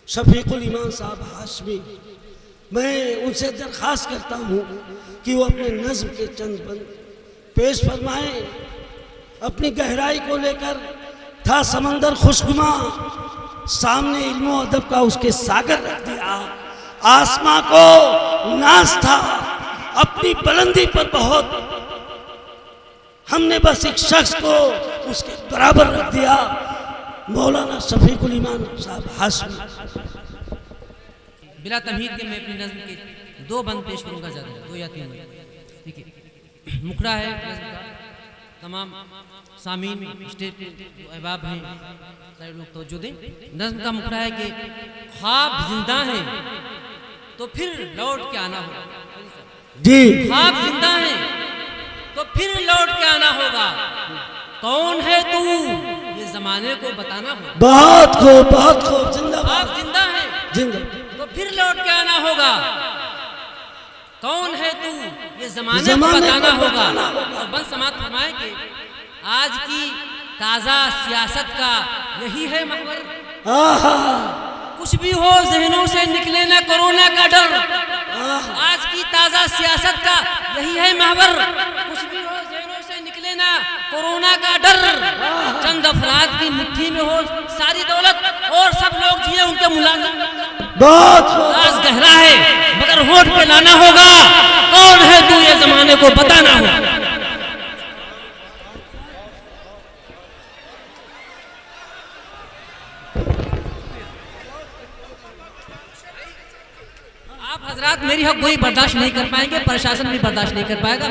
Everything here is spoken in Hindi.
शफीकुल ईमान साहब हाशमी, मैं उनसे दरख्वास्त करता हूँ कि वो अपने नज़्म के चंद बंद पेश फरमाएं। अपनी गहराई को लेकर था समंदर खुशनुमा, सामने इल्म अदब का उसके सागर रख दिया। आसमां को नाज था अपनी बुलंदी पर बहुत, हमने बस एक शख्स को उसके बराबर रख दिया। मौलाना शफीकुल ईमान साहब हाशमी। बिला तमहीद के मैं अपनी नज़्म के 2 बंद पेश करूँगा, ज़्यादा 2 या 3 बंद। ठीक है, मुखड़ा है नज़्म का, तमाम सामीन स्टेट अहबाब हैं, सारे लोग तवज्जो दें। नज़्म का मुखड़ा है कि ख्वाब जिंदा है तो फिर लौट के आना होगा। जी, ख्वाब जिंदा है तो फिर लौट के आना होगा। कौन है तू ये जमाने को बताना होगा। बहुत खूब, बहुत खूब, जिंदाबाद। ख्वाब जिंदा है जिंदा तो फिर लौट के आना होगा। कौन है तू ये जमाने को बताना होगा। और बंद समात फरमाए कि आज की ताज़ा सियासत का यही है महवर। कुछ भी हो जहनों से निकले ना कोरोना का डर। आज की ताज़ा सियासत का यही है महवर। कुछ भी हो जहनों से निकले ना कोरोना का डर। चंद अफराद की मुट्ठी में हो सारी दौलत और सब लोग जिए उनके मुलाजिम। बहुत राज गहरा है मगर होठ पे लाना होगा। कौन है तू ये जमाने को बताना होगा। आप हजरात मेरी हक गोई बर्दाश्त नहीं कर पाएंगे, प्रशासन भी बर्दाश्त नहीं कर पाएगा।